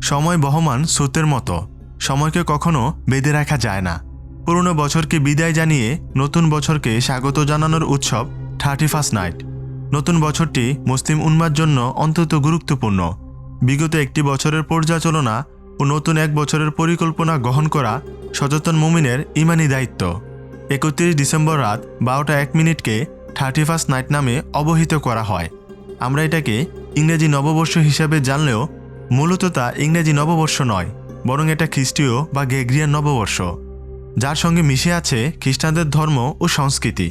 সময় বহমান স্রোতের মতো, সময়কে কখনো বেঁধে রাখা যায় না। পুরনো বছরকে বিদায় জানিয়ে নতুন বছরকে স্বাগত জানানোর উৎসব 31st নাইট। নতুন বছরটি মুসলিম উম্মার জন্য অত্যন্ত গুরুত্বপূর্ণ। বিগত একটি বছরের পর্যালোচনা ও নতুন এক বছরের পরিকল্পনা গ্রহণ করা সচেতন মুমিনের ইমানি দায়িত্ব। 31 ডিসেম্বর রাত 12:01 31st নাইট নামে অবহিত করা হয়। আমরা এটাকে ইংরেজি নববর্ষ হিসাবে জানলেও মূলত তা ইংরেজি নববর্ষ নয়, বরং এটা খ্রিস্টীয় বা গ্রেগরিয়ান নববর্ষ, যার সঙ্গে মিশে আছে খ্রিস্টানদের ধর্ম ও সংস্কৃতি।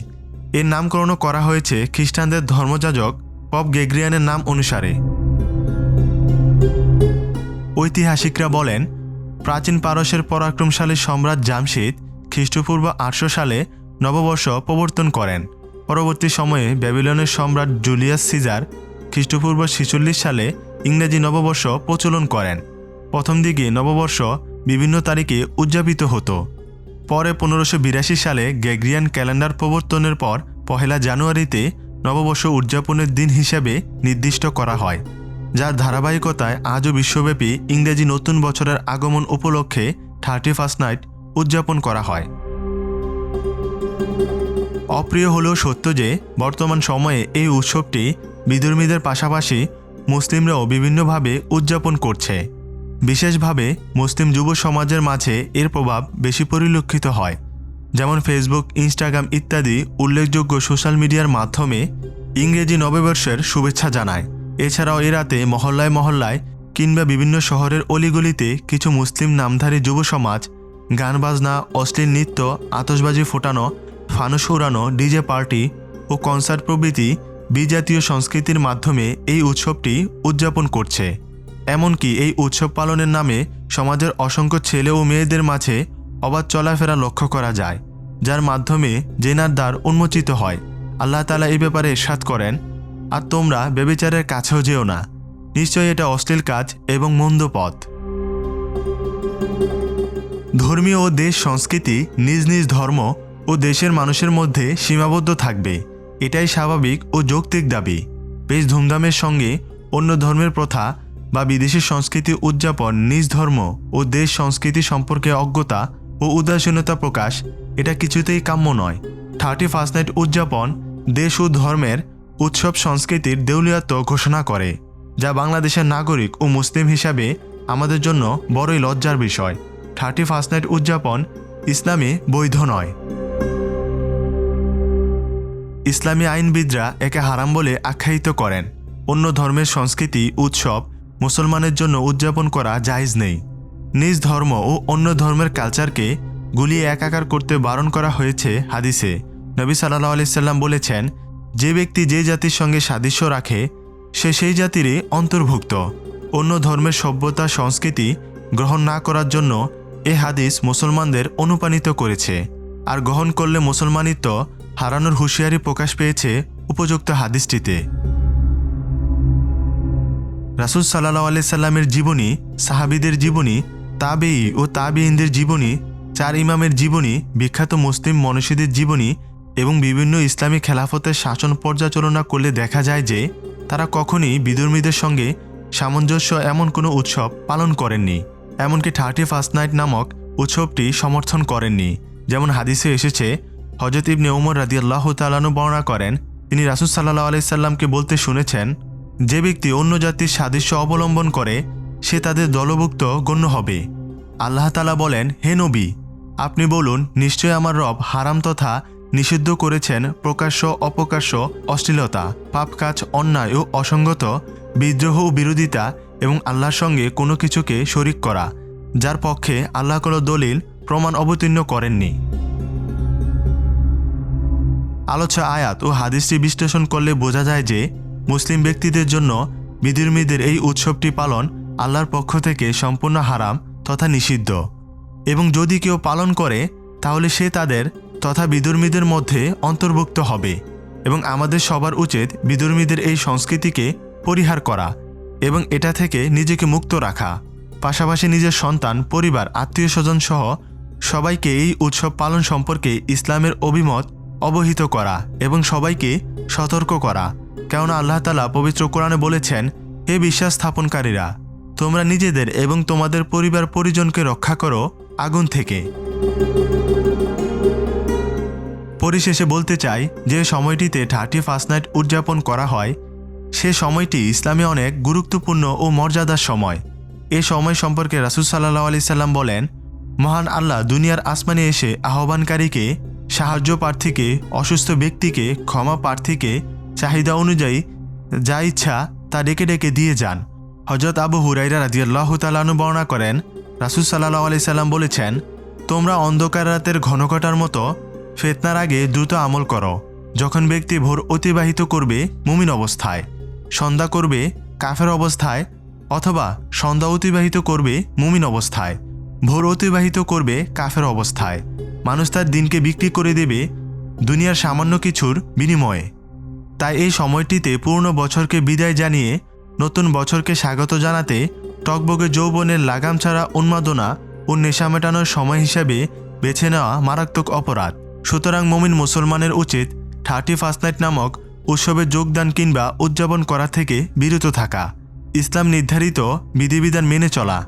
এর নামকরণও করা হয়েছে খ্রিস্টানদের ধর্মযাজক পপ গ্রেগরিয়ানের নাম অনুসারে। ঐতিহাসিকরা বলেন, প্রাচীন পারস্যের পরাক্রমশালী সম্রাট জামশিদ খ্রিস্টপূর্ব 800 সালে নববর্ষ প্রবর্তন করেন। পরবর্তী সময়ে ব্যাবিলনের সম্রাট জুলিয়াস সিজার খ্রিস্টপূর্ব 46 সালে ইংরেজি নববর্ষ প্রচলন করেন। প্রথম দিকে নববর্ষ বিভিন্ন তারিখে উদযাপিত হতো। পরে 1582 সালে গ্রেগরিয়ান ক্যালেন্ডার প্রবর্তনের পর 1 জানুয়ারিতে নববর্ষ উদযাপনের দিন হিসেবে নির্দিষ্ট করা হয়, যার ধারাবাহিকতায় আজও বিশ্বব্যাপী ইংরেজি নতুন বছরের আগমন উপলক্ষে 31st নাইট উদযাপন করা হয়। অপ্রিয় হলেও সত্য যে বর্তমান সময়ে এই উৎসবটি বিধর্মীদের পাশাপাশি মুসলিমরাও বিভিন্নভাবে উদযাপন করছে। বিশেষভাবে মুসলিম যুব সমাজের মাঝে এর প্রভাব বেশি পরিলক্ষিত হয়। যেমন ফেসবুক, ইনস্টাগ্রাম ইত্যাদি উল্লেখযোগ্য সোশ্যাল মিডিয়ার মাধ্যমে ইংরেজি নববর্ষের শুভেচ্ছা জানায়। এছাড়াও এ রাতে মহল্লায় মহল্লায় কিংবা বিভিন্ন শহরের অলিগলিতে কিছু মুসলিম নামধারী যুব সমাজ গান বাজনা, অশ্লীল নৃত্য, আতশবাজি ফোটানো, ফানুস উড়ানো, ডিজে পার্টি ও কনসার্ট প্রভৃতি বিজাতীয় সংস্কৃতির মাধ্যমে এই উৎসবটি উদযাপন করছে। এমনকি এই উৎসব পালনের নামে সমাজের অসংখ্য ছেলে ও মেয়েদের মাঝে অবাধ চলাফেরা লক্ষ্য করা যায়, যার মাধ্যমে জেনার দ্বার উন্মোচিত হয়। আল্লাহ তাআলা এই ব্যাপারে ইরশাদ করেন, আর তোমরা ব্যভিচারের কাছেও যেও না, নিশ্চয়ই এটা অশ্লীল কাজ এবং মন্দ পথ। ধর্মীয় ও দেশ সংস্কৃতি নিজ নিজ ধর্ম ও দেশের মানুষের মধ্যে সীমাবদ্ধ থাকবে, এটাই স্বাভাবিক ও যৌক্তিক দাবি। বেশ ধুমধামের সঙ্গে অন্য ধর্মের প্রথা বা বিদেশি সংস্কৃতি উদযাপন, নিজ ধর্ম ও দেশ সংস্কৃতি সম্পর্কে অজ্ঞতা ও উদাসীনতা প্রকাশ, এটা কিছুতেই কাম্য নয়। 31st নাইট উদযাপন দেশ ও ধর্মের উৎসব সংস্কৃতির দেউলিয়াত্ব ঘোষণা করে, যা বাংলাদেশের নাগরিক ও মুসলিম হিসাবে আমাদের জন্য বড়ই লজ্জার বিষয়। 31st নাইট উদযাপন ইসলামে বৈধ নয়। ইসলামী আইনবিদরা একে হারাম বলে আখ্যায়িত করেন। অন্য ধর্মের সংস্কৃতি উৎসব মুসলমানের জন্য উদযাপন করা জায়েজ নেই। নিজ ধর্ম ও অন্য ধর্মের কালচারকে গুলিয়ে একাকার করতে বারণ করা হয়েছে হাদিসে। নবী সাল্লাল্লাহু আলাইহি সাল্লাম বলেছেন, যে ব্যক্তি যে জাতির সঙ্গে সাদৃশ্য রাখে সে সেই জাতিরই অন্তর্ভুক্ত। অন্য ধর্মের সভ্যতা সংস্কৃতি গ্রহণ না করার জন্য এ হাদিস মুসলমানদের অনুপ্রাণিত করেছে, আর গ্রহণ করলে মুসলমানিত্ব হারানোর হুঁশিয়ারি প্রকাশ পেয়েছে উপযুক্ত হাদিসটিতে। রাসূল সাল্লাল্লাহু আলাইহি সাল্লামের জীবনী, সাহাবীদের জীবনী, তাবেঈ ও তাবেঈনদের জীবনী, 4 ইমামের জীবনী, বিখ্যাত মুসলিম মনীষীদের জীবনী এবং বিভিন্ন ইসলামী খেলাফতের শাসন পর্যালোচনা করলে দেখা যায় যে তারা কখনই বিধর্মীদের সঙ্গে সামঞ্জস্য এমন কোনো উৎসব পালন করেননি, এমনকি 31st নাইট নামক উৎসবটি সমর্থন করেননি। যেমন হাদিসে এসেছে, হযরত ইবনে উমর রাদিয়াল্লাহু তাআলা আনহু বর্ণনা করেন, তিনি রাসূল সাল্লাল্লাহু আলাইহি সাল্লামকে বলতে শুনেছেন, যে ব্যক্তি অন্য জাতির সাদৃশ্য অবলম্বন করে সে তাদের দলভুক্ত গণ্য হবে। আল্লাহ তাআলা বলেন, হে নবী, আপনি বলুন, নিশ্চয় আমার রব হারাম তথা নিষিদ্ধ করেছেন প্রকাশ্য অপ্রকাশ্য অশ্লীলতা, পাপ কাজ, অন্যায় ও অসঙ্গত, বিদ্রোহ ও বিরোধিতা এবং আল্লাহর সঙ্গে কোনো কিছুকে শরিক করা, যার পক্ষে আল্লাহ কোনো দলিল প্রমাণ অবতীর্ণ করেননি। আলোচ্য আয়াত ও হাদিসটি বিশ্লেষণ করলে বোঝা যায় যে মুসলিম ব্যক্তিদের জন্য বিধর্মীদের এই উৎসবটি পালন আল্লাহর পক্ষ থেকে সম্পূর্ণ হারাম তথা নিষিদ্ধ, এবং যদি কেউ পালন করে তাহলে সে তাদের তথা বিধর্মীদের মধ্যে অন্তর্ভুক্ত হবে। এবং আমাদের সবার উচিত বিধর্মীদের এই সংস্কৃতিকে পরিহার করা এবং এটা থেকে নিজেকে মুক্ত রাখা, পাশাপাশি নিজের সন্তান, পরিবার, আত্মীয় স্বজন সহ সবাইকে এই উৎসব পালন সম্পর্কে ইসলামের অভিমত অবহিত করা এবং সবাইকে সতর্ক করা। কেননা আল্লাহ তাআলা পবিত্র কোরআনে বলেছেন, হে বিশ্বাস স্থাপনকারীরা, তোমরা নিজেদের এবং তোমাদের পরিবার পরিজনকে রক্ষা করো আগুন থেকে। পরিশেষে বলতে চাই যে সময়টিতে 31st নাইট উদযাপন করা হয় সে সময়টি ইসলামে অনেক গুরুত্বপূর্ণ ও মর্যাদার সময়। এ সময় সম্পর্কে রাসূল সাল্লাল্লাহু আলাইহি সাল্লাম বলেন, মহান আল্লাহ দুনিয়ার আসমানে এসে আহ্বানকারীকে, সাহায্য প্রার্থীকে, অসুস্থ ব্যক্তিকে, ক্ষমা প্রার্থীকে চাহিদা অনুযায়ী যা ইচ্ছা তা ডেকে ডেকে দিয়ে যান। হযরত আবু হুরায়রা রাদিয়াল্লাহু তাআলা আনহু বর্ণনা করেন, রাসূল সাল্লাল্লাহু আলাইহি সাল্লাম বলেছেন, তোমরা অন্ধকার রাতের ঘনঘটার মতো ফিতনার আগে দ্রুত আমল করো। যখন ব্যক্তি ভোর অতিবাহিত করবে মুমিন অবস্থায়, সন্ধ্যা করবে কাফের অবস্থায়, অথবা সন্ধ্যা অতিবাহিত করবে মুমিন অবস্থায়, ভোর অতিবাহিত করবে কাফের অবস্থায়, মানুষ তার দিনকে বিক্রি করে দেবে দুনিয়ার সামান্য কিছুর বিনিময়ে। তাই এই সময়টিতে পুরনো বছরকে বিদায় জানিয়ে নতুন বছরকে স্বাগত জানাতে টকবগে যৌবনের লাগাম ছাড়া উন্মাদনা ও নেশা মেটানোর সময় হিসেবে বেছে নেওয়া মারাত্মক অপরাধ। সুতরাং মুমিন মুসলমানের উচিত 31st নাইট নামক উৎসবে যোগদান কিংবা উদযাপন করা থেকে বিরত থাকা, ইসলাম নির্ধারিত বিধিবিধান মেনে চলা।